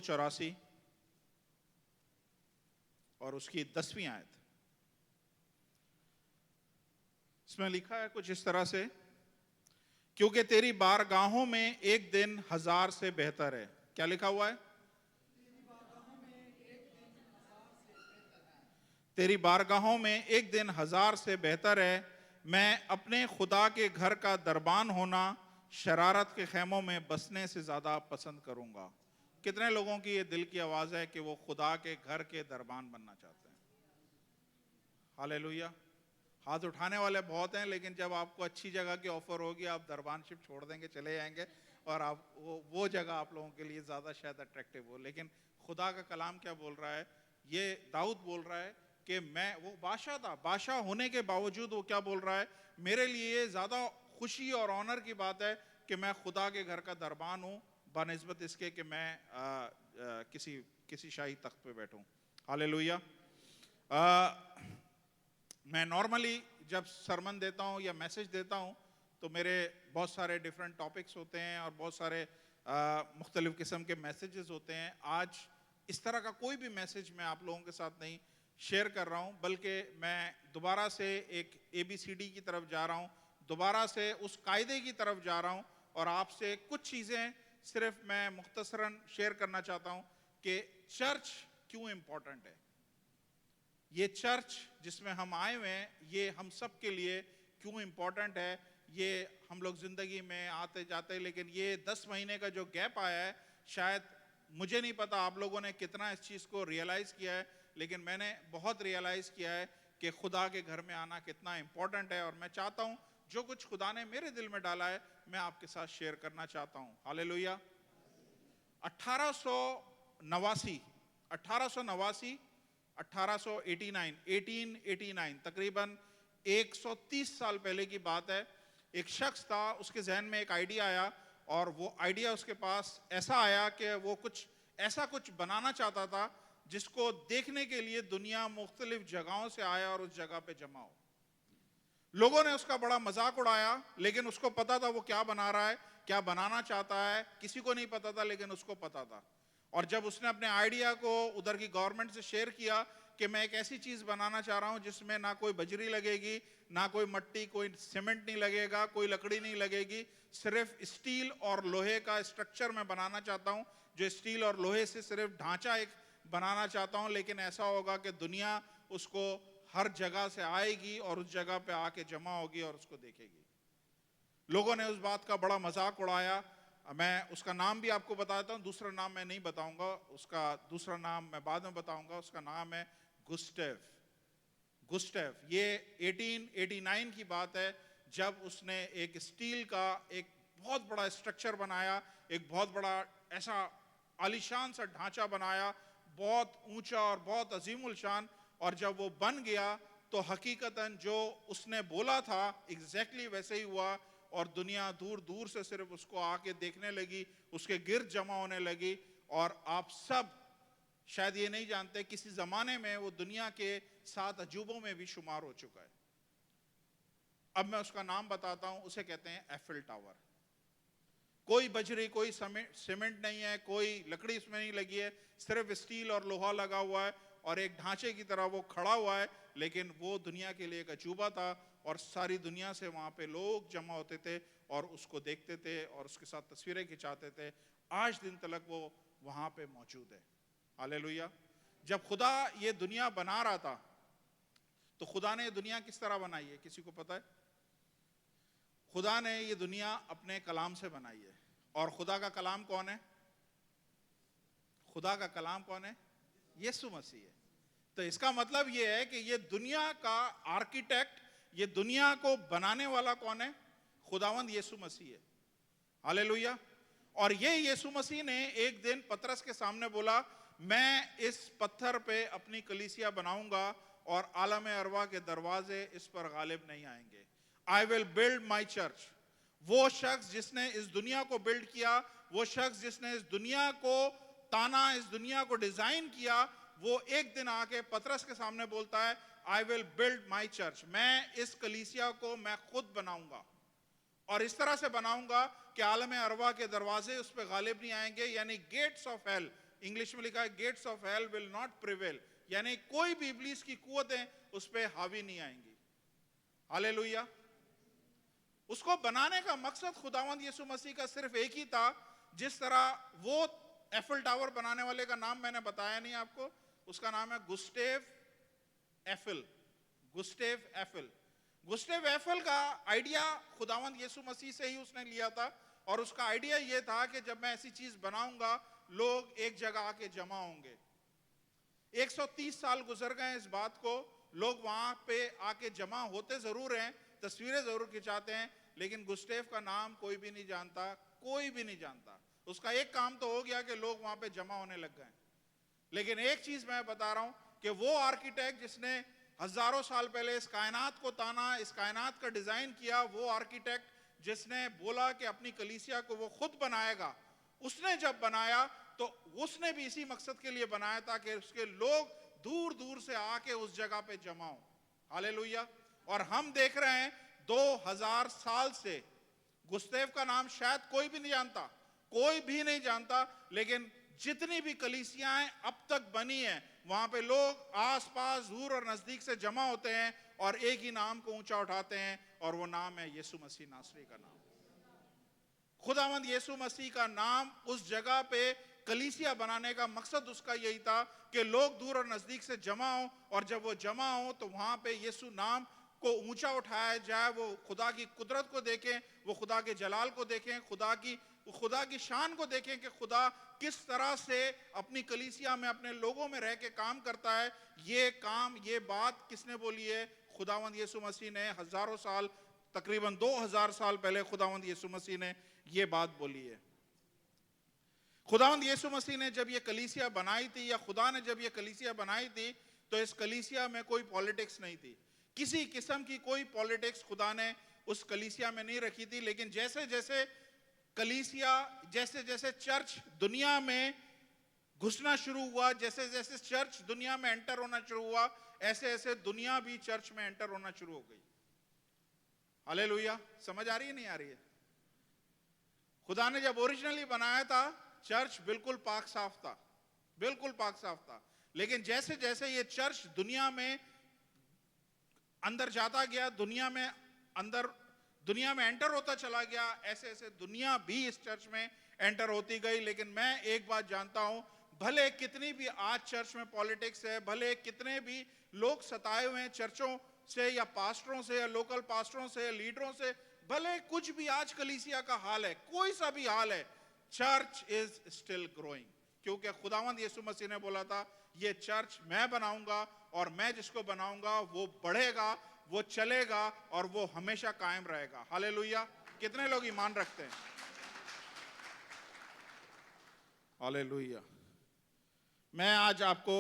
184 और उसकी 10वीं आयत। इसमें लिखा है कुछ इस तरह से, क्योंकि तेरी बारगाहों में एक दिन 1000 से बेहतर है। क्या लिखा हुआ है? तेरी बारगाहों में एक दिन 1000 से बेहतर है। मैं अपने खुदा के घर का दरबान होना शरारत के खेमों में बसने से ज्यादा पसंद करूंगा। कितने लोगों की ये दिल की आवाज है कि वो खुदा के घर के दरबान बनना चाहते हैं? हालेलुया। हाथ उठाने वाले बहुत हैं, लेकिन जब आपको अच्छी जगह की ऑफर होगी आप दरबानशिप छोड़ देंगे, चले जाएंगे, और आप वो जगह आप लोगों के लिए ज्यादा शायद अट्रैक्टिव हो। लेकिन खुदा का कलाम क्या बोल रहा है? ये दाऊद बोल रहा है कि मैं, वो बादशाह था, बादशाह होने के बावजूद वो क्या बोल रहा है? मेरे लिए ज्यादा खुशी और ऑनर की बात है कि मैं खुदा के घर का दरबान हूं, बनिस्बत इसके कि मैं किसी शाही तख्त पे बैठूं। हालेलुया। मैं नॉर्मली जब सरमन देता हूं या मैसेज देता हूं तो मेरे बहुत सारे डिफरेंट टॉपिक्स होते हैं और बहुत सारे मुख्तलिफ किस्म के मैसेजेस होते हैं। आज इस तरह का कोई भी मैसेज मैं आप लोगों के साथ नहीं शेयर कर रहा हूं, बल्कि मैं दोबारा से एक ABCD की तरफ जा रहा हूं, दोबारा से उस कायदे की तरफ जा रहा हूं, और आपसे कुछ चीज़ें सिर्फ मैं मुख्तसरन शेयर करना चाहता हूं कि चर्च क्यों इम्पोर्टेंट है। ये चर्च जिसमें हम आए हुए हैं, ये हम सब के लिए क्यों इम्पोर्टेंट है। ये हम लोग जिंदगी में आते जाते, लेकिन ये 10 महीने का जो गैप आया है, शायद मुझे नहीं पता आप लोगों ने कितना इस चीज़ को रियलाइज़ किया है, लेकिन मैंने बहुत रियलाइज़ किया है कि खुदा के घर में आना कितना इम्पोर्टेंट है। और मैं चाहता हूँ जो कुछ खुदा ने मेरे दिल में डाला है मैं आपके साथ शेयर करना चाहता हूँ। हालेलुया। 1889 1889 तकरीबन 130 साल पहले की बात है। एक शख्स था, उसके जहन में एक आइडिया आया, और वो आइडिया उसके पास ऐसा आया कि वो ऐसा कुछ बनाना चाहता था जिसको देखने के लिए दुनिया मुख्तलिफ जगहों से आए और उस जगह पे जमा हो। लोगों ने उसका बड़ा मजाक उड़ाया, लेकिन उसको पता था वो क्या बना रहा है, क्या बनाना चाहता है। किसी को नहीं पता था, लेकिन उसको पता था। और जब उसने अपने आइडिया को उधर की गवर्नमेंट से शेयर किया कि मैं एक ऐसी चीज बनाना चाह रहा हूं जिसमें ना कोई बजरी लगेगी, ना कोई मट्टी, कोई सीमेंट नहीं लगेगा, कोई लकड़ी नहीं लगेगी, सिर्फ स्टील और लोहे का स्ट्रक्चर मैं बनाना चाहता हूं, जो स्टील और लोहे से सिर्फ ढांचा एक बनाना चाहता हूं, लेकिन ऐसा होगा कि दुनिया उसको हर जगह से आएगी और उस जगह पे आके जमा होगी और उसको देखेगी। लोगों ने उस बात का बड़ा मजाक उड़ाया। मैं उसका नाम भी आपको बताता हूं, दूसरा नाम मैं नहीं बताऊंगा, उसका दूसरा नाम मैं बाद में बताऊंगा। उसका नाम है गुस्टेव। ये 1889 की बात है, जब उसने एक स्टील का एक बहुत बड़ा स्ट्रक्चर बनाया, एक बहुत बड़ा ऐसा आलीशान सा ढांचा बनाया, बहुत ऊंचा और बहुत अजीमुल शान। और जब वो बन गया तो हकीकतन जो उसने बोला था एग्जैक्टली वैसे ही हुआ, और दुनिया दूर दूर से सिर्फ उसको आके देखने लगी, उसके गिर्द जमा होने लगी। और आप सब शायद ये नहीं जानते, किसी जमाने में वो दुनिया के 7 अजूबों में भी शुमार हो चुका है। अब मैं उसका नाम बताता हूं, उसे कहते हैं एफिल टावर। कोई बजरी, कोई सीमेंट नहीं है, कोई लकड़ी इसमें नहीं लगी है, सिर्फ स्टील और लोहा लगा हुआ है, और एक ढांचे की तरह वो खड़ा हुआ है। लेकिन वो दुनिया के लिए एक अजूबा था, और सारी दुनिया से वहां पे लोग जमा होते थे और उसको देखते थे और उसके साथ तस्वीरें खिंचाते थे। आज दिन तक वो वहां पे मौजूद है। हालेलुया। जब खुदा ये दुनिया बना रहा था तो खुदा ने ये दुनिया किस तरह बनाई है, किसी को पता है? खुदा ने ये दुनिया अपने कलाम से बनाई है। और खुदा का कलाम कौन है? खुदा का कलाम कौन है? यीशु मसीह है। तो इसका मतलब ये है कि ये दुनिया का आर्किटेक्ट, ये दुनिया को बनाने वाला कौन है? खुदावंद यीशु मसीह है। हालेलुया। और ये यीशु मसीह ने एक दिन पतरस के सामने बोला, मैं इस पत्थर पे अपनी कलीसिया बनाऊंगा और आलम अरवा के दरवाजे इस पर गालिब नहीं आएंगे। I will build my church. वो शख्स जिसने इस दुनिया को बिल्ड किया, वो शख्स जिसने इस दुनिया को ताना, इस दुनिया को डिजाइन किया, वो एक दिन आके पतरस के सामने बोलता है, I will build my church. मैं इस कलीसिया को मैं खुद बनाऊंगा, और इस तरह से बनाऊंगा कि आलम अरवा के दरवाजे उस पर गालिब नहीं आएंगे, यानी गेट्स ऑफ हेल इंग्लिश में लिखा है gates of hell will not prevail, यानी कोई भी इब्लीस की कुव्वतें उस पे हावी नहीं आएंगी। हालेलुया। उसको बनाने का मकसद खुदावंद यीशु मसीह का सिर्फ एक ही था। जिस तरह वो एफिल टावर बनाने वाले का नाम मैंने बताया नहीं आपको, उसका नाम है गुस्टेव एफिल। गुस्टेव एफिल, गुस्टेव एफिल का आइडिया खुदावंद यीशु मसीह से ही उसने लिया था। और उसका आइडिया यह था कि जब मैं ऐसी चीज बनाऊंगा लोग एक जगह आके जमा होंगे। 130 साल गुजर गए इस बात को, लोग वहां पे आके जमा होते जरूर हैं, तस्वीरें जरूर खिंचाते हैं, लेकिन गुस्टेव का नाम कोई भी नहीं जानता, कोई भी नहीं जानता। उसका एक काम तो हो गया कि लोग वहां पे जमा होने लग गए। लेकिन एक चीज मैं बता रहा हूं कि वो आर्किटेक्ट जिसने हजारों साल पहले इस कायनात को ताना, इस कायनात का डिजाइन किया, वो आर्किटेक्ट जिसने बोला कि अपनी कलीसिया को वो खुद बनाएगा, उसने जब बनाया तो उसने भी इसी मकसद के लिए बनाया था कि उसके लोग दूर दूर से आके उस जगह पे जमा हो। हालेलुया। और हम देख रहे हैं 2000 साल से गुस्तेव का नाम शायद कोई भी नहीं जानता, कोई भी नहीं जानता, लेकिन जितनी भी कलीसियाएं अब तक बनी हैं वहां पे लोग आसपास दूर और नजदीक से जमा होते हैं और एक ही नाम को ऊंचा उठाते हैं, और वो नाम है यीशु मसीह नासरी का नाम। खुदावंद यीशु मसीह का नाम उस जगह पे कलीसिया बनाने का मकसद उसका यही था कि लोग दूर और नजदीक से जमा हो, और जब वो जमा हो तो वहां पे यीशु नाम को ऊंचा उठाया जाए, वो खुदा की कुदरत को देखें, वो खुदा के जलाल को देखें, खुदा की शान को देखें कि खुदा किस तरह से अपनी कलीसिया में अपने लोगों में रह के काम करता है। ये बात किसने बोली है? खुदावंद यीशु मसीह ने। हजारों साल, तकरीबन 2000 साल पहले खुदावंद यीशु मसीह ने ये बात बोली है। खुदावंद यीशु मसीह ने जब ये कलीसिया बनाई थी, या खुदा ने जब ये कलीसिया बनाई थी, तो इस कलीसिया में कोई पॉलिटिक्स नहीं थी, किसी किस्म की कोई पॉलिटिक्स खुदा ने उस कलीसिया में नहीं रखी थी। लेकिन जैसे जैसे कलीसिया, जैसे जैसे चर्च दुनिया में घुसना शुरू हुआ, जैसे जैसे चर्च दुनिया में एंटर होना शुरू हुआ, ऐसे ऐसे दुनिया भी चर्च में एंटर होना शुरू हो गई। हालेलुया। समझ आ रही है नहीं आ रही है? खुदा ने जब ओरिजिनली बनाया था चर्च बिल्कुल पाक साफ था, बिल्कुल पाक साफ था। लेकिन जैसे जैसे ये चर्च दुनिया में अंदर जाता गया, दुनिया में एंटर होता चला गया, ऐसे ऐसे दुनिया भी इस चर्च में एंटर होती गई। लेकिन मैं एक बात जानता हूं, भले कितनी भी आज चर्च में पॉलिटिक्स है, भले कितने भी लोग सताए हुए हैं चर्चों से या पास्टरों से या लोकल पास्टरों से या लीडरों से, भले कुछ भी आज कलीसिया का हाल है, कोई सा भी हाल है, चर्च इज स्टिल ग्रोइंग। क्योंकि खुदावंद यीशु मसीह ने बोला था ये चर्च मैं बनाऊंगा, और मैं जिसको बनाऊंगा वो बढ़ेगा, वो चलेगा, और वो हमेशा कायम रहेगा। हालेलुया। कितने लोग ईमान रखते हैं? हालेलुया। मैं आज आपको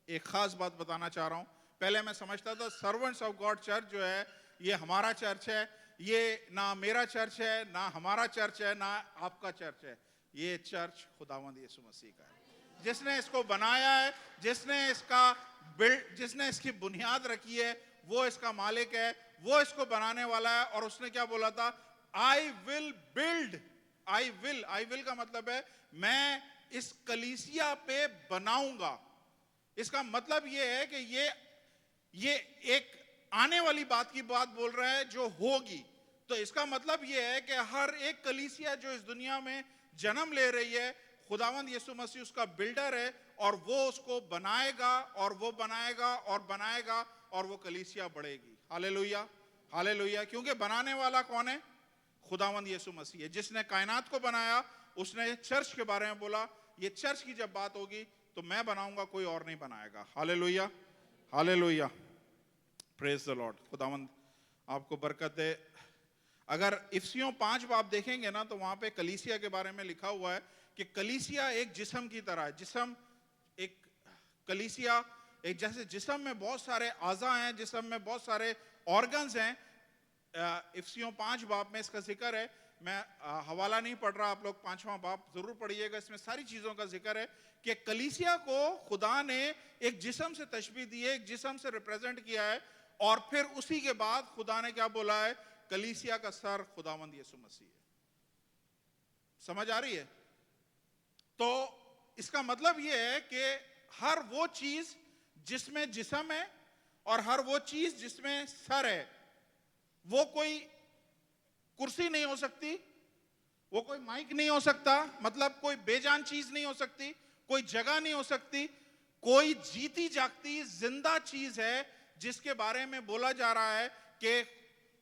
एक खास बात बताना चाह रहा हूं। पहले मैं समझता था सर्वेंट्स ऑफ गॉड चर्च जो है ये हमारा चर्च है, ये ना मेरा चर्च है, ना हमारा चर्च है, ना आपका चर्च है। ये चर्च खुदावंद यीशु मसीह का है, जिसने इसको बनाया है, जिसने इसकी बुनियाद रखी है, वो इसका मालिक है, वो इसको बनाने वाला है। और उसने क्या बोला था? I will build. I will का मतलब है मैं इस कलीसिया पे बनाऊंगा। इसका मतलब ये है कि ये एक आने वाली बात की बात बोल रहा है जो होगी। तो इसका मतलब ये है कि हर एक कलीसिया जो इस दुनिया में जन्म ले रही है, खुदावंद यीशु मसीह उसका बिल्डर है, और वो उसको बनाएगा और वो बनाएगा और बनाएगा, और वो कलीसिया बढ़ेगी। Hallelujah, hallelujah. क्योंकि बनाने वाला कौन है? खुदावंद यीशु मसीह है, जिसने कायनात को बनाया। उसने चर्च के बारे में बोला, ये चर्च की जब बात होगी तो मैं बनाऊंगा, कोई और नहीं बनाएगा। Hallelujah, hallelujah. Praise the Lord. खुदावंद आपको बरकत दे। अगर इफिसियों 5 बाब देखेंगे ना, तो वहां पे कलीसिया के बारे में लिखा हुआ है कि कलीसिया एक जिस्म की तरह है। कलीसिया एक जैसे जिस्म में बहुत सारे आज़ा हैं, जिस्म में बहुत सारे ऑर्गन्स हैं। इफिसियों 5 बाब में इसका जिक्र है। मैं हवाला नहीं पढ़ रहा, आप लोग 5वां बाब जरूर पढ़िएगा। इसमें सारी चीजों का जिक्र है कि कलीसिया को खुदा ने एक जिस्म से तशबीह दी है, एक जिस्म से रिप्रेजेंट किया है। और फिर उसी के बाद खुदा ने क्या बोला है? कलीसिया का सर खुदावंद यीशु मसीह है। समझ आ रही है? तो इसका मतलब यह है कि हर वो चीज जिसमें जिस्म है और हर वो चीज जिसमें सर है, वो कोई कुर्सी नहीं हो सकती, वो कोई माइक नहीं हो सकता, मतलब कोई बेजान चीज नहीं हो सकती, कोई जगह नहीं हो सकती, कोई जीती जागती जिंदा चीज है जिसके बारे में बोला जा रहा है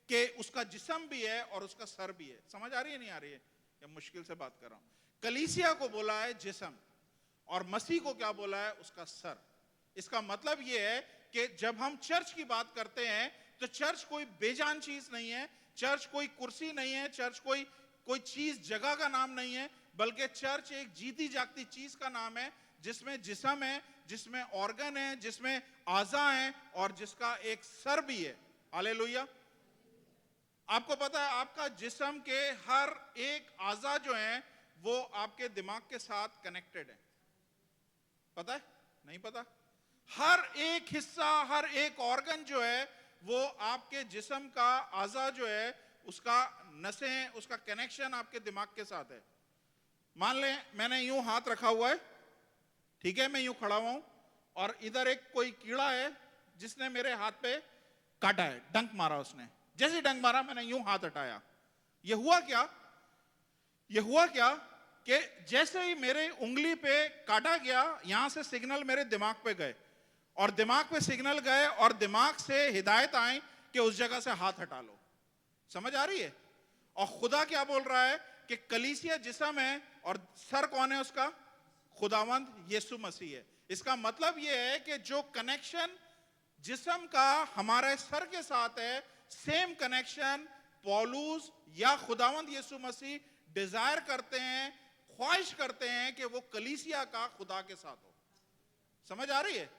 कि उसका जिस्म भी है और उसका सर भी है। समझ आ रही है नहीं आ रही है? या मुश्किल से बात कर रहा हूं। कलीसिया को बोला है जिस्म और मसीह को क्या बोला है? उसका सर। इसका मतलब यह है कि जब हम चर्च की बात करते हैं तो चर्च कोई बेजान चीज नहीं है, चर्च कोई कुर्सी नहीं है, चर्च कोई चीज जगह का नाम नहीं है, बल्कि चर्च एक जीती जागती चीज का नाम है जिसमें जिस्म है, जिसमें ऑर्गन है, जिसमें आज़ा है और जिसका एक सर भी है। हालेलुया। आपको पता है आपका जिस्म के हर एक आज़ा जो है वो आपके दिमाग के साथ कनेक्टेड है। पता है? नहीं पता? हर एक हिस्सा, हर एक ऑर्गन जो है वो आपके जिस्म का आज़ा जो है, उसका नसें, उसका कनेक्शन आपके दिमाग के साथ है। मान लें मैंने यूं हाथ रखा हुआ है, ठीक है, मैं यूं खड़ा हुआ हूं और इधर एक कोई कीड़ा है जिसने मेरे हाथ पे काटा है, डंक मारा उसने। जैसे डंक मारा मैंने यूं हाथ हटाया, ये हुआ क्या कि जैसे ही मेरे उंगली पे काटा गया, यहां से सिग्नल मेरे दिमाग पे गए और दिमाग पे सिग्नल गए और दिमाग से हिदायत आई कि उस जगह से हाथ हटा लो। समझ आ रही है? और खुदा क्या बोल रहा है कि कलीसिया जिस्म है और सर कौन है उसका? खुदावंद यीशु मसीह है। इसका मतलब यह है कि जो कनेक्शन जिस्म का हमारे सर के साथ है, सेम कनेक्शन पौलुस या खुदावंद यीशु मसीह डिजायर करते हैं, ख्वाहिश करते हैं कि वो कलीसिया का खुदा के साथ हो। समझ आ रही है?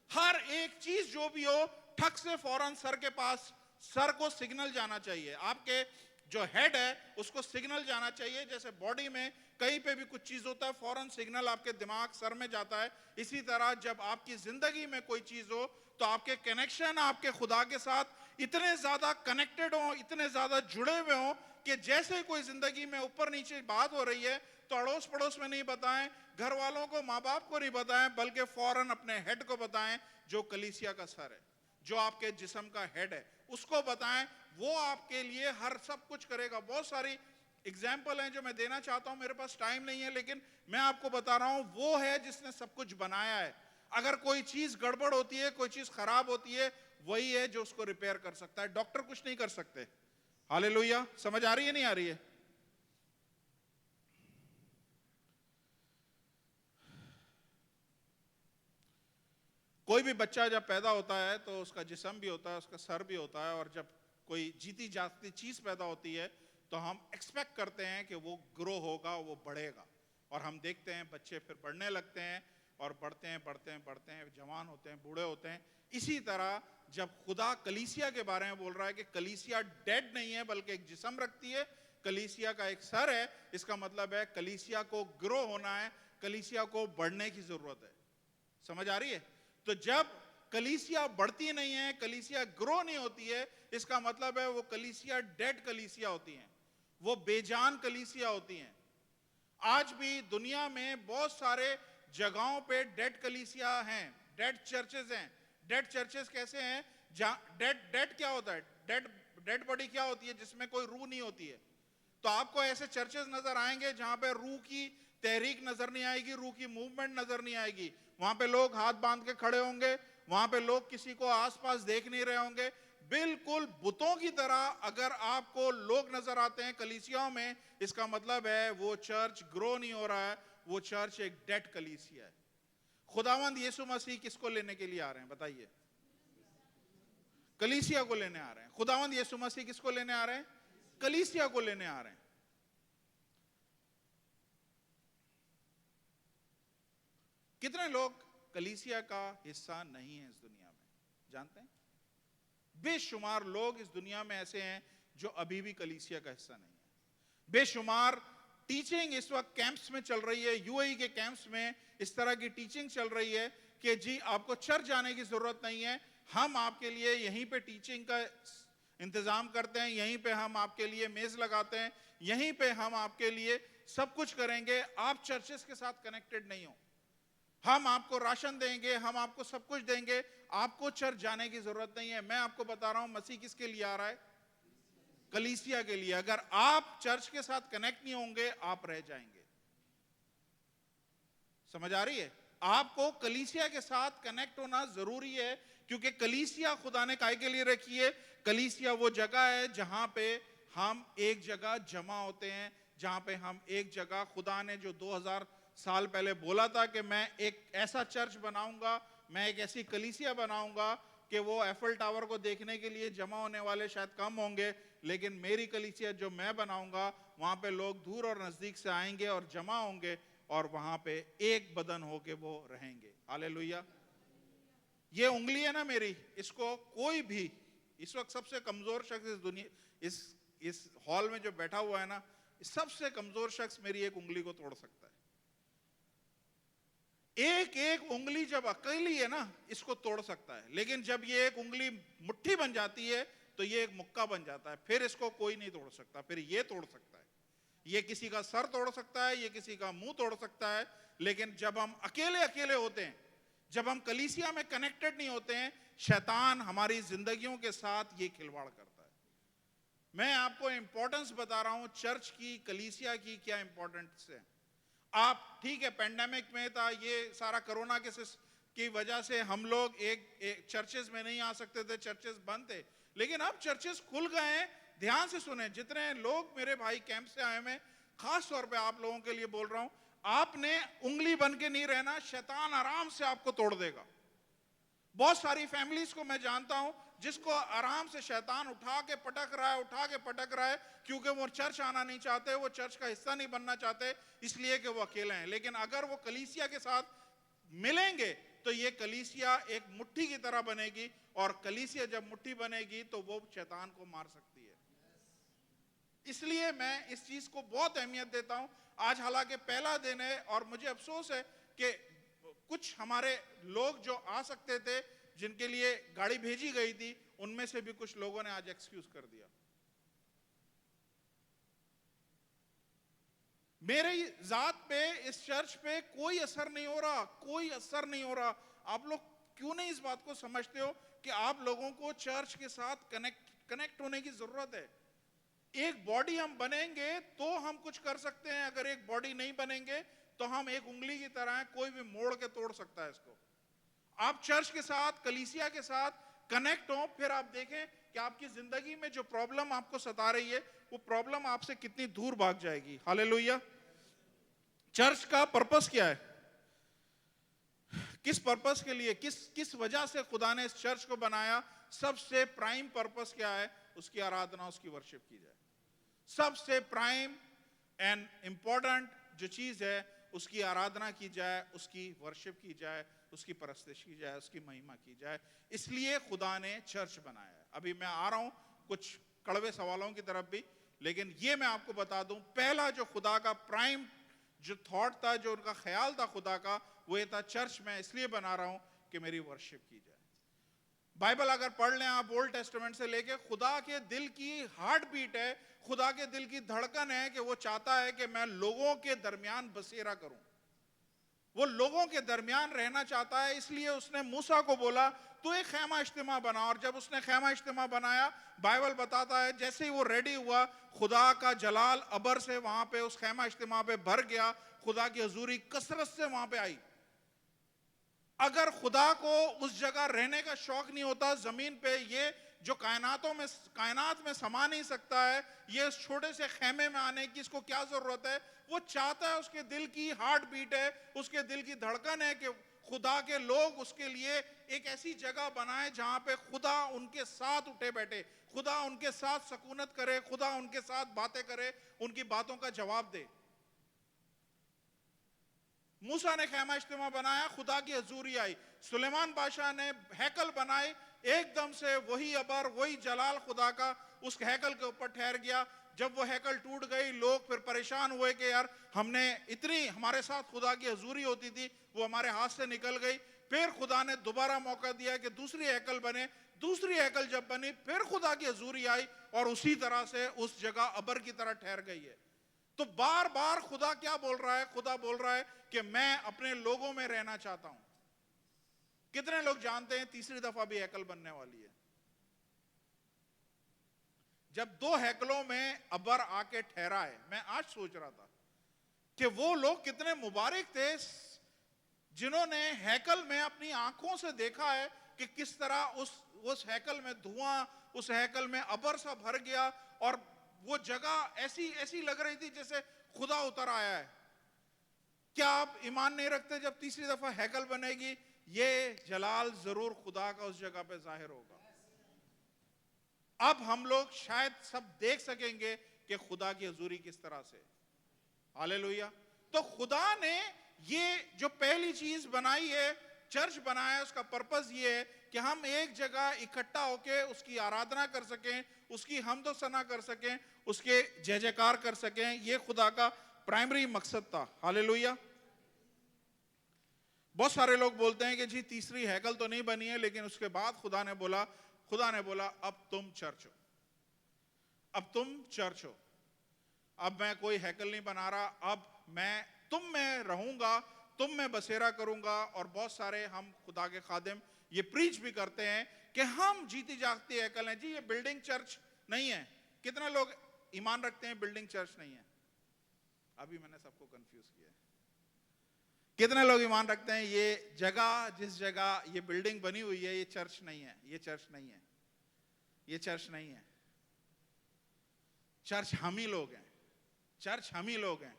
हर एक चीज जो भी हो, ठक से फौरन सर के पास, सर को सिग्नल जाना चाहिए। आपके जो हेड है उसको सिग्नल जाना चाहिए। जैसे बॉडी में कहीं पे भी कुछ चीज होता है, फौरन सिग्नल आपके दिमाग सर में जाता है। इसी तरह जब आपकी जिंदगी में कोई चीज हो तो आपके कनेक्शन आपके खुदा के साथ इतने ज्यादा कनेक्टेड हो, इतने ज्यादा जुड़े हुए हो कि जैसे कोई जिंदगी में ऊपर नीचे बात हो रही है तो अड़ोस पड़ोस में नहीं बताएं, घर वालों को, माँ बाप को नहीं बताएं, बल्कि फौरन अपने हेड को बताएं जो कलीसिया का सर है, जो आपके जिस्म का हेड है, उसको बताएं। वो आपके लिए हर सब कुछ करेगा। बहुत सारी एग्जाम्पल हैं जो मैं देना चाहता हूं, मेरे पास टाइम नहीं है, लेकिन मैं आपको बता रहा हूं वो है जिसने सब कुछ बनाया है। अगर कोई चीज गड़बड़ होती है, कोई चीज खराब होती है, वही है जो उसको रिपेयर कर सकता है। डॉक्टर कुछ नहीं कर सकते। हालेलुया। समझ आ रही है नहीं आ रही है? कोई भी बच्चा जब पैदा होता है तो उसका जिस्म भी होता है, उसका सर भी होता है, और जब कोई जीती जागती चीज पैदा होती है तो हम एक्सपेक्ट करते हैं कि वो ग्रो होगा, वो बढ़ेगा, और हम देखते हैं बच्चे फिर बढ़ने लगते हैं और बढ़ते हैं बढ़ते हैं बढ़ते हैं, जवान होते हैं, बूढ़े होते हैं। इसी तरह जब खुदा कलीसिया के बारे में बोल रहा है कि कलीसिया डेड नहीं है बल्कि एक जिस्म रखती है, कलीसिया का एक सर है, इसका मतलब है कलीसिया को ग्रो होना है, कलीसिया को बढ़ने की जरूरत है। समझ आ रही है? तो जब कलीसिया बढ़ती नहीं है, कलीसिया ग्रो नहीं होती है, इसका मतलब है वो कलीसिया डेड कलीसिया होती हैं, वो बेजान कलीसिया होती हैं। आज भी दुनिया में बहुत सारे जगहों पे डेड कलीसिया हैं, डेड चर्चेस हैं। डेड चर्चेस कैसे हैं? डेड क्या होता है? डेड बॉडी क्या होती है? जिसमें कोई रूह नहीं होती है। तो आपको ऐसे चर्चेस नजर आएंगे जहां पे रूह की तहरीक नजर नहीं आएगी, रूह की मूवमेंट नजर नहीं आएगी। वहां पे लोग हाथ बांध के खड़े होंगे, वहां पे लोग किसी को आसपास देख नहीं रहे होंगे, बिल्कुल बुतों की तरह अगर आपको लोग नजर आते हैं कलीसियाओं में, इसका मतलब है वो चर्च ग्रो नहीं हो रहा है, वो चर्च एक डेड कलीसिया है। खुदावंद यीशु मसीह किसको लेने के लिए आ रहे हैं बताइए? कलीसिया को लेने आ रहे हैं। खुदावंद यीशु मसीह किसको लेने आ रहे हैं? कलीसिया को लेने आ रहे हैं। कितने लोग कलीसिया का हिस्सा नहीं है इस दुनिया में, जानते हैं? बेशुमार लोग इस दुनिया में ऐसे हैं जो अभी भी कलीसिया का हिस्सा नहीं है। बेशुमार टीचिंग इस वक्त कैंप्स में चल रही है, यूएई के कैंप्स में इस तरह की टीचिंग चल रही है कि जी आपको चर्च जाने की जरूरत नहीं है, हम आपके लिए यहीं पे टीचिंग का इंतजाम करते हैं, यहीं पे हम आपके लिए मेज लगाते हैं, यहीं पे हम आपके लिए सब कुछ करेंगे, आप चर्चेस के साथ कनेक्टेड नहीं हो। हम आपको राशन देंगे, हम आपको सब कुछ देंगे, आपको चर्च जाने की जरूरत नहीं है। मैं आपको बता रहा हूं मसीह किसके लिए आ रहा है? कलीसिया के लिए। अगर आप चर्च के साथ कनेक्ट नहीं होंगे, आप रह जाएंगे। समझ आ रही है? आपको कलीसिया के साथ कनेक्ट होना जरूरी है, क्योंकि कलीसिया खुदा ने काहे के लिए रखी है? कलीसिया वो जगह है जहां पे हम एक जगह जमा होते हैं, जहां पे हम एक जगह, खुदा ने जो 2000 साल पहले बोला था कि मैं एक ऐसा चर्च बनाऊंगा, मैं एक ऐसी कलीसिया बनाऊंगा कि वो एफल टावर को देखने के लिए जमा होने वाले शायद कम होंगे, लेकिन मेरी कलीसिया जो मैं बनाऊंगा, वहां पे लोग दूर और नजदीक से आएंगे और जमा होंगे, और वहां पे एक बदन होके वो रहेंगे। हालेलुया। ये उंगली है ना मेरी, इसको कोई भी, इस वक्त सबसे कमजोर शख्स इस दुनिया, इस हॉल में जो बैठा हुआ है ना, सबसे कमजोर शख्स मेरी एक उंगली को तोड़ सकता है। एक एक उंगली जब अकेली है ना, इसको तोड़ सकता है, लेकिन जब ये एक उंगली मुट्ठी बन जाती है तो ये एक मुक्का बन जाता है, फिर इसको कोई नहीं तोड़ सकता। फिर ये तोड़ सकता है, ये किसी का सर तोड़ सकता है, ये किसी का मुंह तोड़ सकता है, लेकिन जब हम अकेले अकेले होते हैं, जब हम कलीसिया में कनेक्टेड नहीं होते हैं, शैतान हमारी जिंदगियों के साथ ये खिलवाड़ करता है। मैं आपको इंपॉर्टेंस बता रहा हूं चर्च की, कलीसिया की क्या इंपॉर्टेंस है। आप ठीक है, पेंडेमिक में था, ये सारा कोरोना के की वजह से हम लोग एक चर्चेस में नहीं आ सकते थे, चर्चेस बंद थे, लेकिन अब चर्चेस खुल गए हैं। ध्यान से सुने, जितने लोग मेरे भाई कैंप से आए हैं, खास तौर पे आप लोगों के लिए बोल रहा हूं, आपने उंगली बन के नहीं रहना, शैतान आराम से आपको तोड़ देगा। बहुत सारी फैमिलीज को मैं जानता हूं जिसको आराम से शैतान उठा के पटक रहा है, क्योंकि वो चर्च आना नहीं चाहते, वो चर्च का हिस्सा नहीं बनना चाहते, इसलिए कि वो अकेले हैं। लेकिन अगर वो कलीसिया के साथ मिलेंगे तो ये कलीसिया एक मुट्ठी की तरह बनेगी, और कलीसिया जब मुट्ठी बनेगी तो वो शैतान को मार सकती है। इसलिए मैं इस चीज को बहुत अहमियत देता हूं। आज हालांकि पहला दिन है, और मुझे अफसोस है कि कुछ हमारे लोग जो आ सकते थे, जिनके लिए गाड़ी भेजी गई थी, उनमें से भी कुछ लोगों ने आज एक्सक्यूज कर दिया। मेरे जात पे, इस चर्च पे कोई असर नहीं हो रहा, कोई असर नहीं हो रहा। आप लोग क्यों नहीं इस बात को समझते हो कि आप लोगों को चर्च के साथ कनेक्ट होने की जरूरत है। एक बॉडी हम बनेंगे तो हम कुछ कर सकते हैं, अगर एक बॉडी नहीं बनेंगे तो हम एक उंगली की तरह हैं, कोई भी मोड़ के तोड़ सकता है इसको। आप चर्च के साथ, कलीसिया के साथ कनेक्ट हो, फिर आप देखें कि आपकी जिंदगी में जो प्रॉब्लम आपको सता रही है, वो प्रॉब्लम आपसे कितनी दूर भाग जाएगी। हालेलुया। चर्च का पर्पस क्या है? किस पर्पस के लिए, किस वजह से खुदा ने इस चर्च को बनाया? सबसे प्राइम पर्पस क्या है? उसकी आराधना, उसकी वर्शिप की जाए। सबसे प्राइम एंड इंपॉर्टेंट जो चीज है, उसकी आराधना की जाए, उसकी वर्शिप की जाए, उसकी परस्तिश की जाए, उसकी महिमा की जाए। इसलिए खुदा ने चर्च बनाया है। अभी मैं आ रहा हूं कुछ कड़वे सवालों की तरफ भी, लेकिन ये मैं आपको बता दूं, पहला जो खुदा का प्राइम जो थॉट था, जो उनका ख्याल था खुदा का, वो ये था, चर्च मैं इसलिए बना रहा हूं कि मेरी वर्शिप की जाए। बाइबल अगर पढ़ लें आप, ओल्ड टेस्टामेंट से लेके, खुदा के दिल की हार्ट बीट है, खुदा के दिल की धड़कन है कि वो चाहता है कि मैं लोगों के दरमियान बसेरा करूं, वो लोगों के दरमियान रहना चाहता है। इसलिए उसने मूसा को बोला तो एक खैमा इज्तिमा बना, और जब उसने खैमा इज्तिमा बनाया, बाइबल बताता है जैसे ही वो रेडी हुआ, खुदा का जलाल अबर से वहां पे उस खैमा इज्तिमा पे भर गया, खुदा की हजूरी कसरत से वहां पे आई। अगर खुदा को उस जगह रहने का शौक नहीं होता, जमीन पे ये जो कायनात में समा नहीं सकता है, ये इस छोटे से खेमे में आने की इसको क्या जरूरत है? वो चाहता है, उसके दिल की हार्ट बीट है, उसके दिल की धड़कन है कि खुदा के लोग उसके लिए एक ऐसी जगह बनाए जहां पे खुदा उनके साथ उठे बैठे, खुदा उनके साथ सकूनत करे, खुदा उनके साथ बातें करे, उनकी बातों का जवाब दे। मूसा ने खैमा इज्तिमा बनाया, खुदा की हजूरी आई। सुलेमान बादशाह ने हैकल बनाए, एकदम से वही अबर, वही जलाल खुदा का उस हैकल के ऊपर ठहर गया। जब वो हैकल टूट गई, लोग फिर परेशान हुए कि यार हमने इतनी, हमारे साथ खुदा की हजूरी होती थी, वो हमारे हाथ से निकल गई। फिर खुदा ने दोबारा मौका दिया कि दूसरी हैकल बने। दूसरी हैकल जब बनी, फिर खुदा की हजूरी आई, और उसी तरह से उस जगह अबर की तरह ठहर गई है। तो बार बार खुदा क्या बोल रहा है? खुदा बोल रहा है कि मैं अपने लोगों में रहना चाहता हूं। कितने लोग जानते हैं तीसरी दफा भी हैकल बनने वाली है? जब 2 हैकलों में अबर आके ठहरा है, मैं आज सोच रहा था कि वो लोग कितने मुबारक थे जिन्होंने हैकल में अपनी आंखों से देखा है कि किस तरह उस हैकल में धुआं, उस हैकल में अबर सा भर गया, और वो जगह ऐसी ऐसी लग रही थी जैसे खुदा उतर आया है। क्या आप ईमान नहीं रखते जब तीसरी दफा हैकल बनेगी ये जलाल जरूर खुदा का उस जगह पे जाहिर होगा? अब हम लोग शायद सब देख सकेंगे कि खुदा की हजूरी किस तरह से। हालेलुया। तो खुदा ने ये जो पहली चीज बनाई है, चर्च बनाया है, उसका पर्पस ये है कि हम एक जगह इकट्ठा होके उसकी आराधना कर सकें, उसकी हमदो सना कर सकें, उसके जय जयकार कर सकें। ये खुदा का प्राइमरी मकसद था। हालेलुया। बहुत सारे लोग बोलते हैं कि जी तीसरी हैकल तो नहीं बनी है, लेकिन उसके बाद खुदा ने बोला अब तुम चर्च हो, अब तुम चर्च हो, अब मैं कोई हैकल नहीं बना रहा, अब मैं तुम में रहूंगा, तुम में बसेरा करूंगा। और बहुत सारे हम खुदा के खादिम ये प्रीच भी करते हैं कि हम जीती जागती हैकल हैं। जी ये बिल्डिंग चर्च नहीं है। कितने लोग ईमान रखते हैं बिल्डिंग चर्च नहीं है? अभी मैंने सबको कंफ्यूज किया है। कितने लोग ईमान रखते हैं ये जगह, जिस जगह ये बिल्डिंग बनी हुई है, ये चर्च नहीं है? ये चर्च नहीं है, ये चर्च नहीं है। चर्च हम ही लोग हैं, चर्च हम ही लोग हैं।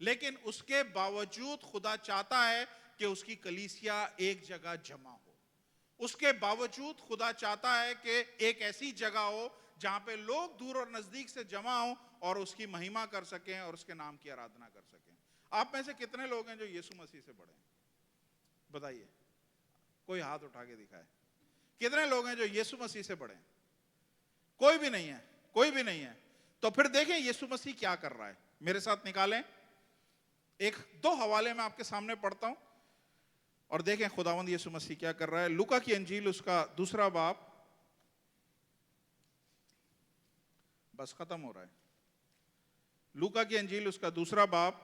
लेकिन उसके बावजूद खुदा चाहता है कि उसकी कलीसिया एक जगह जमा हो। उसके बावजूद खुदा चाहता है कि एक ऐसी जगह हो जहां पे लोग दूर और नजदीक से जमा हो और उसकी महिमा कर सकें और उसके नाम की आराधना कर सकें। आप में से कितने लोग हैं जो यीशु मसीह से बड़े हैं? बताइए, कोई हाथ उठा के दिखाए। कितने लोग हैं जो यीशु मसीह से बड़े हैं? कोई भी नहीं है, कोई भी नहीं है। तो फिर देखें यीशु मसीह क्या कर रहा है। मेरे साथ निकालें, एक 2 हवाले मैं आपके सामने पढ़ता हूं और देखें खुदावंद यीशु मसीह क्या कर रहा है। लूका की अंजील उसका 2 बाब, बस खत्म हो रहा है। लूका की अंजील उसका 2 बाब,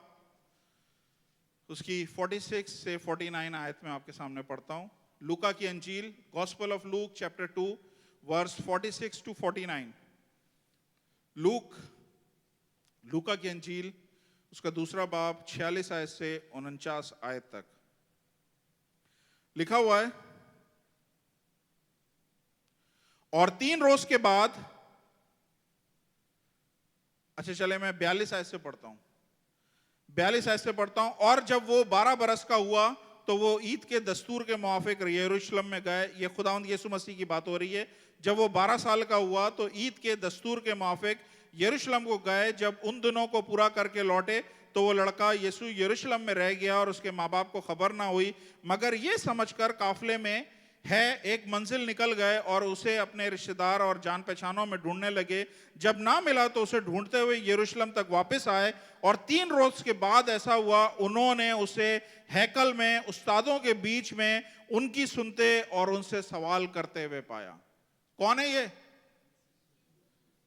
उसकी 46 से 49 आयत में आपके सामने पढ़ता हूं। लूका की अंजील, gospel of Luke chapter 2 verse 46 to 49। लूका की अंजील उसका 2 बाब 46 आयत से 49 आयत तक लिखा हुआ है। और 3 रोज के बाद, अच्छा चले मैं 42 आयत से पढ़ता हूं, 42 आयत से पढ़ता हूं। और जब वो 12 बरस का हुआ तो वो ईद के दस्तूर के मुआफिक यरूशलेम में गए। ये खुदावंद यीशु मसीह की बात हो रही है। जब वो 12 साल का हुआ तो ईद के दस्तूर के मुआफिक यरूशलेम को गए। जब उन दिनों को पूरा करके लौटे तो वो लड़का यीशु यरूशलेम में रह गया और उसके माँ बाप को खबर ना हुई, मगर ये समझकर काफले में है एक मंजिल निकल गए और उसे अपने रिश्तेदार और जान पहचानों में ढूंढने लगे। जब ना मिला तो उसे ढूंढते हुए यरूशलेम तक वापस आए। और 3 रोज के बाद ऐसा हुआ, उन्होंने उसे हैकल में उस्तादों के बीच में उनकी सुनते और उनसे सवाल करते हुए पाया। कौन है ये?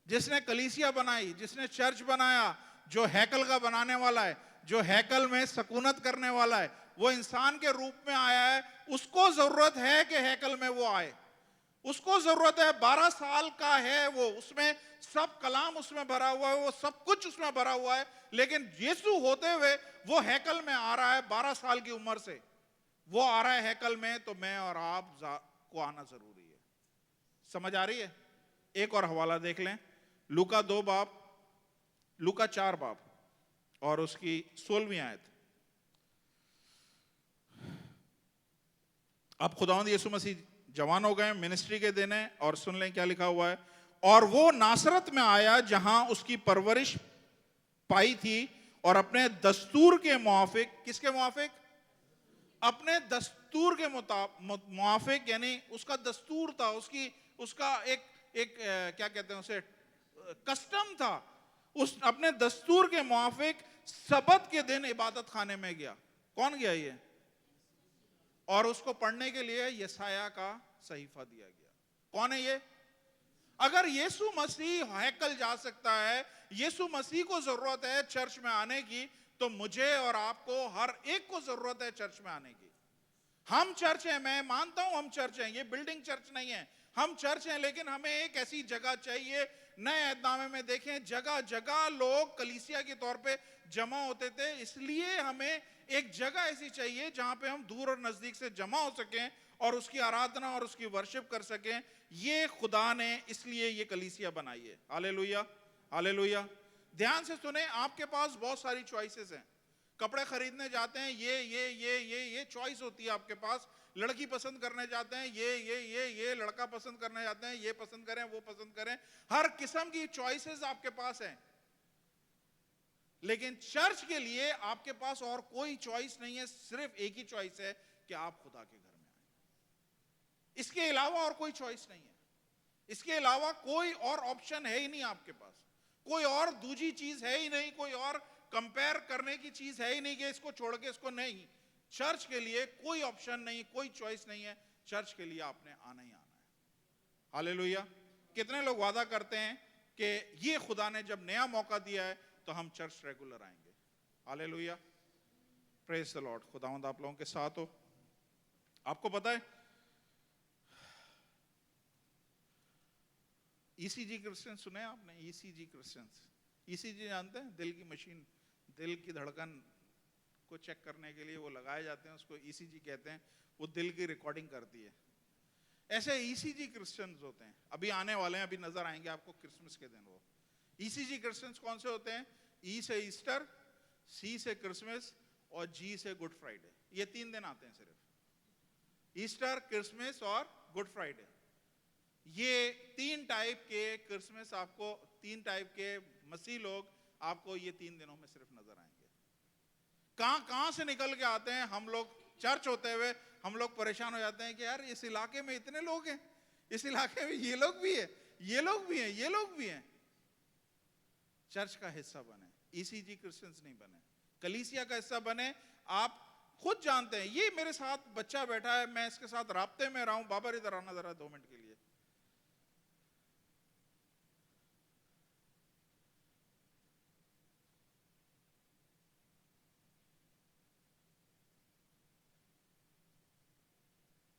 जिसने कलीसिया बनाई, जिसने चर्च बनाया, जो हैकल का बनाने वाला है, जो हैकल में सकूनत करने वाला है, वो इंसान के रूप में आया है। उसको जरूरत है कि हैकल में वो आए, उसको जरूरत है। 12 साल का है वो, उसमें सब कलाम उसमें भरा हुआ है, वो सब कुछ उसमें भरा हुआ है। लेकिन यीशु होते हुए वो हैकल में आ रहा है 12 साल की उम्र से, वो आ रहा है हैकल में। तो मैं और आप को आना जरूरी है। समझ आ रही है? एक और हवाला देख लें, लूका 2 बाब, लूका 4 बाब और उसकी 16वीं आयत। अब खुदावंद यीशु मसीह जवान हो गए, मिनिस्ट्री के दिन है, और सुन लें क्या लिखा हुआ है। और वो नासरत में आया जहां उसकी परवरिश पाई थी और अपने दस्तूर के मुआफिक, किसके मुआफिक? अपने दस्तूर के मुआफिक, यानी उसका दस्तूर था, उसका एक क्या कहते हैं उसे, कस्टम था। उस अपने दस्तूर के मुआफिक सबत के दिन इबादत खाने में गया। कौन गया ये? और उसको पढ़ने के लिए यसाया का सहीफा दिया गया। कौन है ये? अगर यीशु मसीह हैकल जा सकता है, यीशु मसीह को जरूरत है चर्च में आने की, तो मुझे और आपको हर एक को जरूरत है चर्च में आने की। हम चर्च हैं, मैं मानता हूं हम चर्च हैं, ये बिल्डिंग चर्च नहीं है, हम चर्च हैं, लेकिन हमें एक ऐसी जगह चाहिए। नए ऐतनामे में देखें, जगह जगह लोग कलीसिया के तौर पे जमा होते थे, इसलिए हमें एक जगह ऐसी चाहिए जहां पे हम दूर और नजदीक से जमा हो सकें और उसकी आराधना और उसकी वर्शिप कर सकें। ये खुदा ने इसलिए ये कलीसिया बनाई है। Hallelujah, hallelujah. ध्यान से सुने, आपके पास बहुत सारी चॉइसेस हैं। कपड़े खरीदने जाते हैं, ये चॉइस होती है आपके पास। लड़की पसंद करने जाते हैं, ये लड़का पसंद करने जाते हैं, ये पसंद करें, वो पसंद करें, हर किस्म की चॉइसेस आपके पास हैं। लेकिन चर्च के लिए आपके पास और कोई चॉइस नहीं है, सिर्फ एक ही चॉइस है कि आप खुदा के घर में आए। इसके अलावा और कोई चॉइस नहीं है, इसके अलावा कोई और ऑप्शन है ही नहीं आपके पास, कोई और दूसरी चीज है ही नहीं, कोई और कंपेयर करने की चीज है ही नहीं कि इसको छोड़ के इसको नहीं। चर्च के लिए कोई ऑप्शन नहीं, कोई चॉइस नहीं है, चर्च के लिए आपने आना ही आना है। हालेलुया। कितने लोग वादा करते हैं कि ये खुदा ने जब नया मौका दिया है तो हम चर्च रेगुलर आएंगे। Hallelujah, praise the Lord. खुदावंद आप लोगों के साथ हो। आपको पता है ईसीजी क्रिश्चियन सुने आपने? ईसीजी क्रिश्चियंस, ईसीजी जानते हैं? दिल की मशीन, दिल की धड़कन को चेक करने के लिए वो लगाए जाते हैं, उसको ईसीजी कहते हैं। वो दिल की रिकॉर्डिंग करती है। ऐसे ईसीजी क्रिश्चियंस होते हैं, अभी आने वाले हैं, अभी नजर आएंगे आपको क्रिसमस के दिन। वो ईसीजी क्रिश्चियंस कौन से होते हैं? ई से ईस्टर, सी से क्रिसमस और जी से गुड फ्राइडे। ये 3 दिन आते हैं सिर्फ, ईस्टर, क्रिसमस और गुड फ्राइडे। ये 3 टाइप के क्रिसमस आपको, 3 टाइप के मसीह लोग आपको ये 3 दिनों में सिर्फ नजर आएंगे। कहां से निकल के आते हैं हम लोग चर्च होते हुए, हम लोग परेशान हो जाते हैं कि यार इस इलाके में इतने लोग हैं, इस इलाके में ये लोग भी है, ये लोग भी हैं, ये लोग भी हैं। चर्च का हिस्सा बने, ईसीजी क्रिश्चियंस नहीं बने, कलीसिया का हिस्सा बने। आप खुद जानते हैं, ये मेरे साथ बच्चा बैठा है, मैं इसके साथ राब्ते में रहा हूं। बाबर इधर आना जरा 2 मिनट के लिए।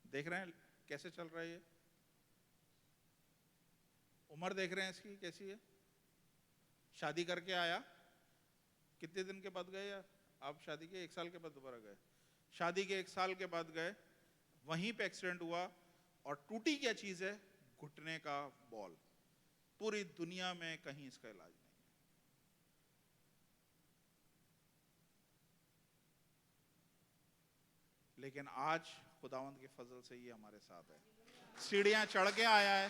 देख रहे हैं कैसे चल रहा है ये? उम्र देख रहे हैं इसकी कैसी है? शादी करके आया, कितने दिन के बाद गए? आप शादी के 1 साल के बाद दोबारा गए? शादी के 1 साल के बाद गए, वहीं पे एक्सीडेंट हुआ और टूटी क्या चीज है? घुटने का बॉल। पूरी दुनिया में कहीं इसका इलाज नहीं। लेकिन आज खुदावंद के फजल से ये हमारे साथ है। सीढ़ियां चढ़ के आया है,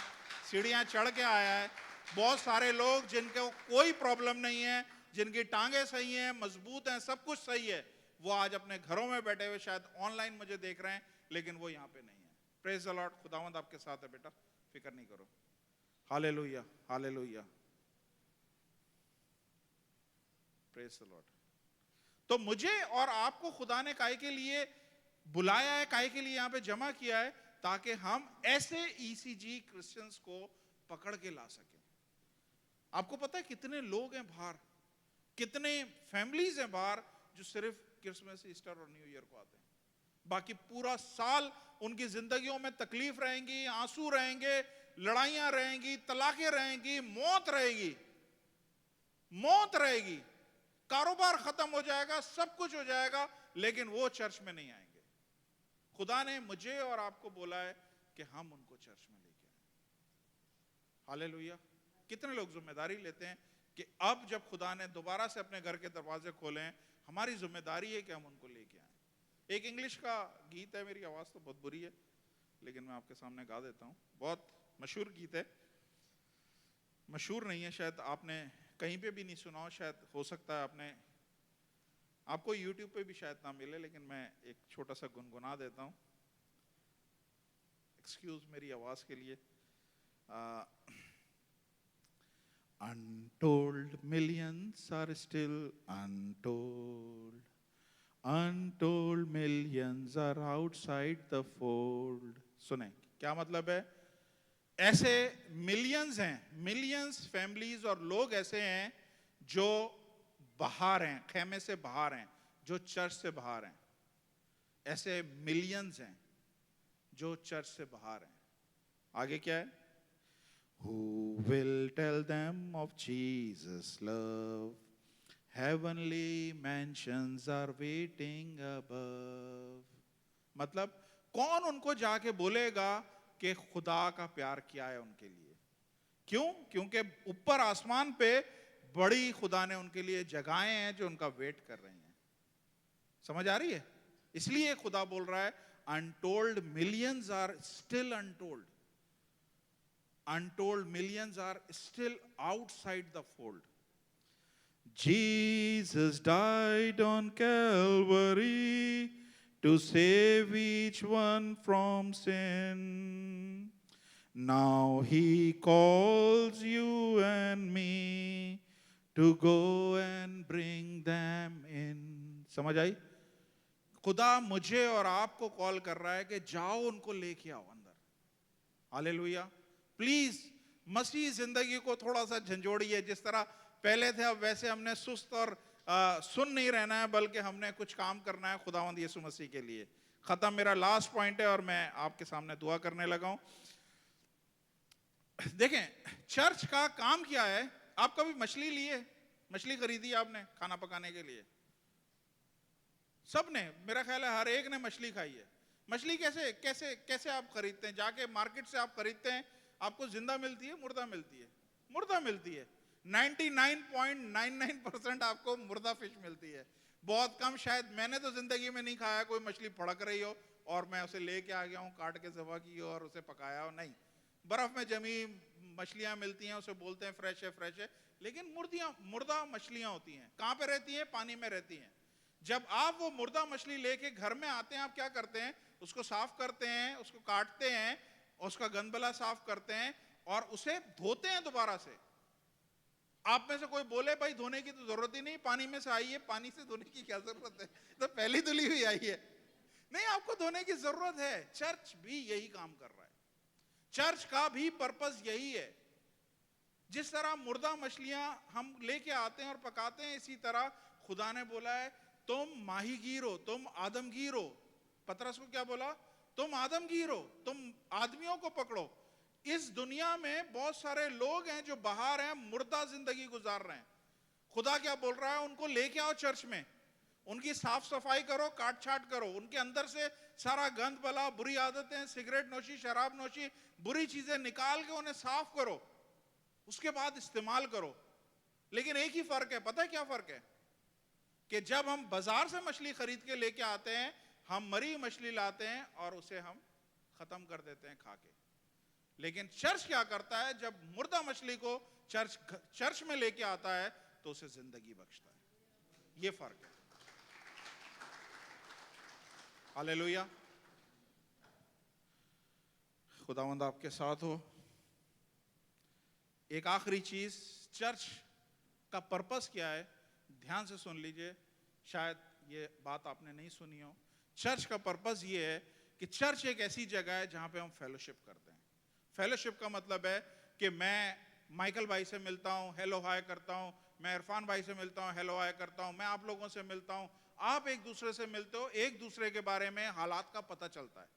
सीढ़ियां चढ़ के आया है। बहुत सारे लोग जिनको कोई प्रॉब्लम नहीं है, जिनकी टांगे सही हैं, मजबूत हैं, सब कुछ सही है, वो आज अपने घरों में बैठे हुए शायद ऑनलाइन मुझे देख रहे हैं, लेकिन वो यहाँ पे नहीं है। Praise the Lord. खुदावंद आपके साथ है बेटा, फिक्र नहीं करो। Hallelujah, hallelujah, praise the Lord. तो मुझे और आपको खुदा ने काहे के लिए बुलाया है, काहे के लिए यहाँ पे जमा किया है? ताकि हम ऐसे ईसीजी क्रिश्चियंस को पकड़ के ला सकें। आपको पता है कितने लोग हैं बाहर, कितने फैमिलीज हैं बाहर जो सिर्फ क्रिसमस, ईस्टर और न्यू ईयर को आते हैं, बाकी पूरा साल उनकी जिंदगियों में तकलीफ रहेंगी, आंसू रहेंगे, लड़ाइयां रहेंगी, तलाकें रहेंगी, मौत रहेगी, मौत रहेगी, कारोबार खत्म हो जाएगा, सब कुछ हो जाएगा, लेकिन वो चर्च में नहीं आएंगे। खुदा ने मुझे और आपको बोला है कि हम उनको चर्च में लेके आए। हालेलुया। कितने लोग जिम्मेदारी लेते हैं कि अब जब खुदा ने दोबारा से अपने घर के दरवाजे खोले हैं, हमारी जिम्मेदारी है कि हम उनको लेके आए। एक इंग्लिश का गीत है, मेरी आवाज तो बहुत बुरी है लेकिन मैं आपके सामने गा देता हूं। बहुत मशहूर गीत है, मशहूर नहीं है, शायद आपने कहीं पे भी नहीं सुना हो, शायद हो सकता है आपने, आपको YouTube पे भी शायद ना मिले, लेकिन मैं एक छोटा सा गुनगुना देता हूं। एक्सक्यूज मेरी आवाज के लिए। Untold millions are still untold. Untold millions are outside the fold. सुने क्या मतलब है? ऐसे मिलियंस हैं, मिलियंस फैमिलीज और लोग ऐसे हैं जो बाहर हैं, खेमे से बाहर हैं, जो चर्च से बाहर हैं। ऐसे मिलियंस हैं जो चर्च से बाहर हैं। आगे क्या है? Who will tell them of Jesus' love? Heavenly mansions are waiting above. मतलब कौन उनको जाके बोलेगा कि खुदा का प्यार क्या है उनके लिए? क्यों? क्योंकि ऊपर आसमान पे बड़ी खुदा ने उनके लिए जगहें हैं जो उनका वेट कर रही हैं। समझ आ रही है? इसलिए खुदा बोल रहा है untold millions are still untold, untold millions are still outside the fold. Jesus died on Calvary to save each one from sin. Now he calls you and me to go and bring them in. समझ आई? खुदा मुझे और आपको call कर रहा है कि जाओ उनको लेके आओ अंदर। हालेलुया। प्लीज मसीह जिंदगी को थोड़ा सा झंझोड़िए। जिस तरह पहले थे अब वैसे हमने सुस्त और सुन नहीं रहना है, बल्कि हमने कुछ काम करना है खुदावंद यीशु मसीह के लिए। खत्म। मेरा लास्ट पॉइंट है और मैं आपके सामने दुआ करने लगा हूं। देखें चर्च का काम क्या है। आप कभी मछली लिए? मछली खरीदी आपने खाना पकाने के लिए? सबने, मेरा ख्याल है हर एक ने मछली खाई है। मछली कैसे कैसे कैसे आप खरीदते हैं? जाके मार्केट से आप खरीदते हैं, आपको जिंदा मिलती है, मुर्दा मिलती है? मुर्दा मिलती है। 99.99% आपको मुर्दा फिश मिलती है। बहुत कम, शायद मैंने तो जिंदगी में नहीं खाया कोई मछली फड़क रही हो और मैं उसे लेके आ गया हूं, काट के ज़बह की हो और उसे पकाया हो। नहीं, बर्फ में जमी मछलियां मिलती हैं, उसे बोलते हैं फ्रेश है फ्रेश है, लेकिन मुर्दा मछलियां होती हैं। कहां पे रहती हैं? पानी में रहती हैं। जब आप वो मुर्दा मछली लेके घर में आते हैं, आप क्या करते हैं? उसको साफ करते हैं, उसको काटते हैं, उसका गंदबला साफ करते हैं और उसे धोते हैं दोबारा से। आप में से कोई बोले भाई धोने की तो जरूरत ही नहीं, पानी में से आई है, पानी से धोने की क्या जरूरत है, तो पहली धुली हुई आई है। नहीं, आपको धोने की जरूरत है। चर्च भी यही काम कर रहा है। चर्च का भी पर्पस यही है। जिस तरह मुर्दा मछलियां हम लेके आते हैं और पकाते हैं, इसी तरह खुदा ने बोला है तुम माहीगीर हो, तुम आदमगीर हो। पतरस को क्या बोला? तुम आदमगीर हो, तुम आदमियों को पकड़ो। इस दुनिया में बहुत सारे लोग हैं जो बाहर हैं, मुर्दा जिंदगी गुजार रहे हैं। खुदा क्या बोल रहा है? उनको लेके आओ चर्च में, उनकी साफ सफाई करो, काट छाट करो, उनके अंदर से सारा गंद बला, बुरी आदतें, सिगरेट नोशी, शराब नोशी, बुरी चीजें निकाल के उन्हें साफ करो, उसके बाद इस्तेमाल करो। लेकिन एक ही फर्क है, पता है क्या फर्क है? कि जब हम बाजार से मछली खरीद के लेके आते हैं, हम मरी मछली लाते हैं और उसे हम खत्म कर देते हैं खा के। लेकिन चर्च क्या करता है? जब मुर्दा मछली को चर्च में लेके आता है तो उसे जिंदगी बख्शता है। ये फर्क है। हालेलुया। खुदावंद आपके साथ हो। एक आखिरी चीज, चर्च का पर्पस क्या है? ध्यान से सुन लीजिए, शायद ये बात आपने नहीं सुनी हो। चर्च का पर्पस ये है कि चर्च एक ऐसी जगह है जहां पे हम फेलोशिप करते हैं। फेलोशिप का मतलब है कि मैं माइकल भाई से मिलता हूं, हेलो हाय करता हूं, मैं इरफान भाई से मिलता हूं, हेलो हाय करता हूं, मैं आप लोगों से मिलता हूं, आप एक दूसरे से मिलते हो, एक दूसरे के बारे में हालात का पता चलता है।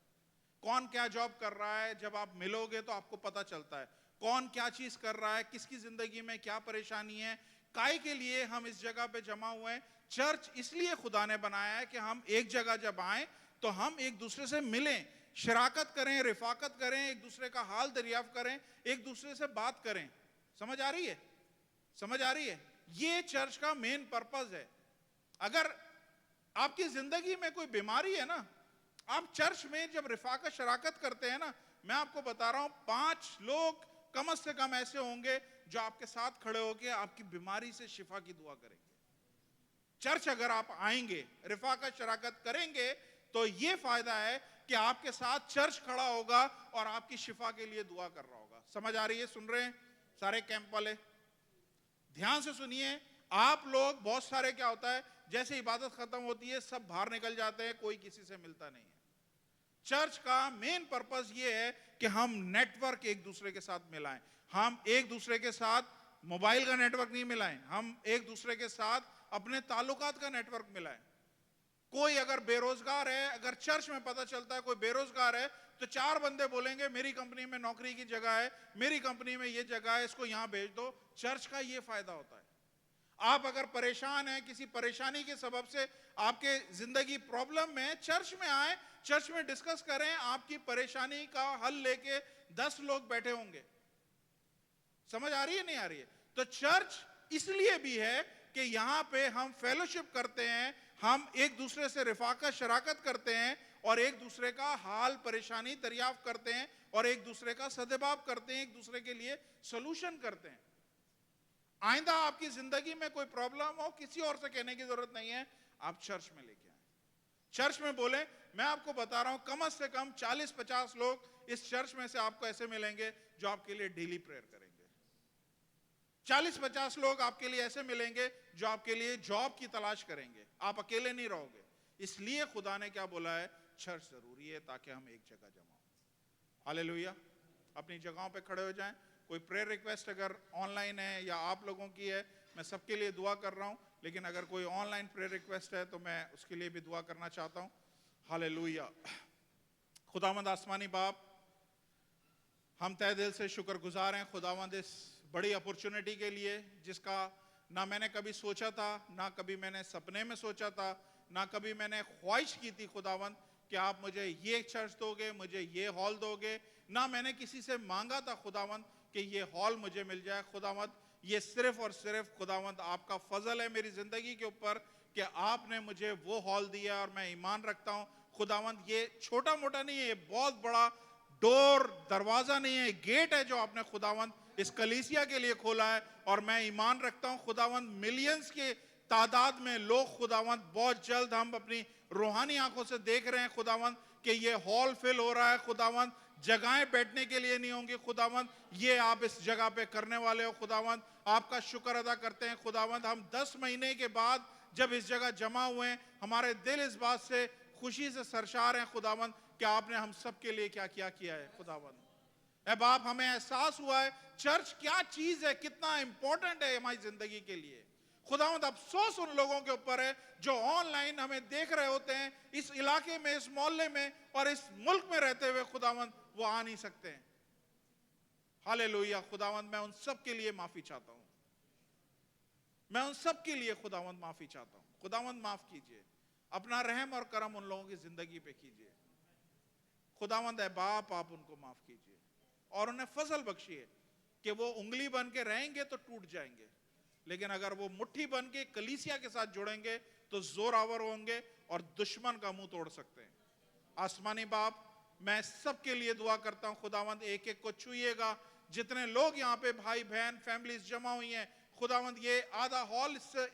कौन क्या जॉब कर रहा है, जब आप मिलोगे तो आपको पता चलता है। कौन क्या चीज कर रहा है, किसकी जिंदगी में क्या परेशानी है, काय के लिए हम इस जगह पे जमा हुए हैं। चर्च इसलिए खुदा ने बनाया है कि हम एक जगह जब आए तो हम एक दूसरे से मिलें, शराकत करें, रिफाकत करें, एक दूसरे का हाल दरियाफ्त करें, एक दूसरे से बात करें। समझ आ रही है? समझ आ रही है? ये चर्च का मेन पर्पस है। अगर आपकी जिंदगी में कोई बीमारी है ना, आप चर्च में जब रिफाकत शराकत करते हैं ना, मैं आपको बता रहा हूं 5 लोग कम से कम ऐसे होंगे जो आपके साथ खड़े होकर आपकी बीमारी से शिफा की दुआ करेंगे। चर्च अगर आप आएंगे, रिफाकत शराकत करेंगे, तो यह फायदा है कि आपके साथ चर्च खड़ा होगा और आपकी शिफा के लिए दुआ कर रहा होगा। समझ आ रही है? सुन रहे हैं सारे कैंप वाले? ध्यान से सुनिए। आप लोग बहुत सारे, क्या होता है, जैसे इबादत खत्म होती है सब बाहर निकल जाते हैं, कोई किसी से मिलता नहीं है। चर्च का मेन पर्पस ये है कि हम नेटवर्क एक दूसरे के साथ मिलाएं। हम एक दूसरे के साथ मोबाइल का नेटवर्क नहीं मिलाएं, हम एक दूसरे के साथ अपने ताल्लुकात का नेटवर्क मिलाएं। कोई अगर बेरोजगार है, अगर चर्च में पता चलता है कोई बेरोजगार है, तो 4 बंदे बोलेंगे मेरी कंपनी में नौकरी की जगह है, मेरी कंपनी में ये जगह है, इसको यहां भेज दो। चर्च का ये फायदा होता है। आप अगर परेशान हैं, किसी परेशानी के सबब से आपके जिंदगी प्रॉब्लम में, चर्च में आए, चर्च में डिस्कस करें, आपकी परेशानी का हल लेके 10 लोग बैठे होंगे। समझ आ रही है नहीं आ रही है? तो चर्च इसलिए भी है कि यहां पे हम फेलोशिप करते हैं, हम एक दूसरे से रिफाकत शराकत करते हैं और एक दूसरे का हाल परेशानी दरियाफ्त करते हैं और एक दूसरे का सद्भाव करते हैं, एक दूसरे के लिए सोल्यूशन करते हैं। आइंदा आपकी जिंदगी में कोई प्रॉब्लम हो, किसी और से कहने की जरूरत नहीं है, आप चर्च में लेके आए। चर्च में बोले, मैं आपको बता रहा हूं कम से कम 40-50 लोग इस चर्च में से आपको ऐसे मिलेंगे जो आपके लिए डेली प्रेयर करेंगे। 40-50 लोग आपके लिए ऐसे मिलेंगे जो आपके लिए जॉब की तलाश करेंगे। आप अकेले नहीं रहोगे। इसलिए खुदा ने क्या बोला है, चर्च जरूरी है ताकि हम एक जगह जमा हो। हालेलुया। अपनी जगहों पे खड़े हो जाएं। कोई प्रेयर रिक्वेस्ट अगर ऑनलाइन है या आप लोगों की है, मैं सबके लिए दुआ कर रहा हूं, लेकिन अगर कोई ऑनलाइन प्रेयर रिक्वेस्ट है तो मैं उसके लिए भी दुआ करना चाहता हूं। हालेलुया। खुदावंद आसमानी बाप, हम तहे दिल से शुक्रगुजार हैं खुदावंद इस बड़ी अपॉर्चुनिटी के लिए, जिसका ना मैंने कभी सोचा था, ना कभी मैंने सपने में सोचा था, ना कभी मैंने ख्वाहिश की थी खुदावंद कि आप मुझे ये चर्च दोगे, मुझे ये हॉल दोगे। ना मैंने किसी से मांगा था खुदावंद कि ये हॉल मुझे मिल जाए। खुदावंद ये सिर्फ और सिर्फ खुदावंद आपका फजल है मेरी जिंदगी के ऊपर कि आपने मुझे वो हॉल दिया और मैं ईमान रखता हूँ खुदावंद ये छोटा मोटा नहीं है, ये बहुत बड़ा डोर दरवाजा नहीं है, गेट है जो आपने खुदावंद इस कलीसिया के लिए खोला है। और मैं ईमान रखता हूं खुदावंद मिलियंस के तादाद में लोग खुदावंद बहुत जल्द हम अपनी रूहानी आंखों से देख रहे हैं खुदावंद कि ये हॉल फिल हो रहा है खुदावंद। जगहें बैठने के लिए नहीं होंगी खुदावंद, ये आप इस जगह पे करने वाले हो खुदावंद। आपका शुक्र अदा करते हैं खुदावंद। हम 10 महीने के बाद जब इस जगह जमा हुए हैं, हमारे दिल इस बात से खुशी से सरशार हैं खुदावंद कि आपने हम सब के लिए क्या क्या किया है खुदावंद। ऐ बाप, हमें एहसास हुआ है चर्च क्या चीज है, कितना इंपॉर्टेंट है हमारी जिंदगी के लिए खुदावंद। अफसोस उन लोगों के ऊपर है जो ऑनलाइन हमें देख रहे होते हैं, इस इलाके में, इस मोहल्ले में और इस मुल्क में रहते हुए खुदावंद वो आ नहीं सकते हैं। हालेलुया खुदावंद, मैं उन सब के लिए माफी चाहता हूं, मैं उन सब के लिए खुदावंद माफी चाहता हूं। खुदावंद माफ कीजिए, अपना रहम और करम उन लोगों की जिंदगी पे कीजिए खुदावंद। है बाप, आप उनको माफ कीजिए और उन्हें फजल बख्शिए कि वो उंगली बन के रहेंगे तो टूट जाएंगे, लेकिन अगर वो मुट्ठी बन के कलीसिया के साथ जुड़ेंगे तो जोरावर होंगे और दुश्मन का मुंह तोड़ सकते हैं। आसमानी बाप, मैं सबके लिए दुआ करता हूं खुदावंद, एक एक को छूइएगा। जितने लोग यहाँ पे भाई बहन फैमिलीज जमा हुई हैं खुदावंद, ये आधे हॉल से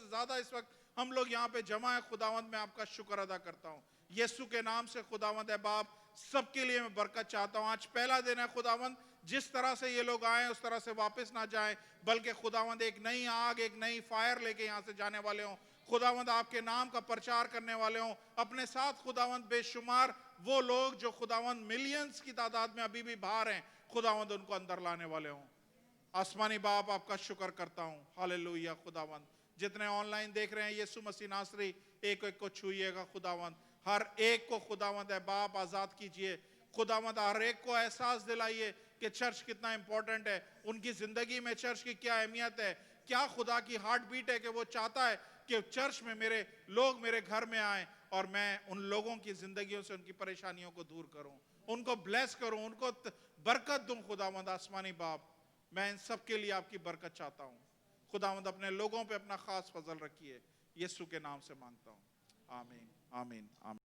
ज्यादा इस वक्त हम लोग यहाँ पे जमा है खुदावंद, मैं आपका शुक्र अदा करता हूँ यीशु के नाम से खुदावंद। है बाप, सबके लिए मैं बरकत चाहता हूँ। आज पहला दिन है खुदावंद, जिस तरह से ये लोग आए उस तरह से वापस ना जाएं, बल्कि खुदावंद एक नई आग, एक नई फायर लेके यहाँ से जाने वाले हों खुदावंद। आपके नाम का प्रचार करने वाले हों अपने साथ खुदावंद। बेशुमार वो लोग जो खुदावंद मिलियंस की तादाद में अभी भी बाहर हैं खुदावंद, उनको अंदर लाने वाले हों। आसमानी बाप, आपका शुक्र करता हूँ। हालेलुया खुदावंद। जितने ऑनलाइन देख रहे हैं, यीशु मसीह नासरी एक एक को छूइएगा खुदावंद। हर एक को खुदावंद है बाप आजाद कीजिए खुदावंद। हर एक को एहसास दिलाइए कि चर्च कितना इंपॉर्टेंट है, उनकी जिंदगी में चर्च की क्या अहमियत है, क्या खुदा की हार्ट बीट है कि वो चाहता है कि चर्च में मेरे लोग मेरे घर में आए और मैं उन लोगों की जिंदगियों से उनकी परेशानियों को दूर करूं, उनको ब्लेस करूं, उनको बरकत दूं खुदावंद। आसमानी बाप, मैं इन सब के लिए आपकी बरकत चाहता हूं खुदावंद। अपने लोगों पे अपना खास फजल रखिए, यीशु के नाम से मांगता हूं, आमीन आमीन आमीन।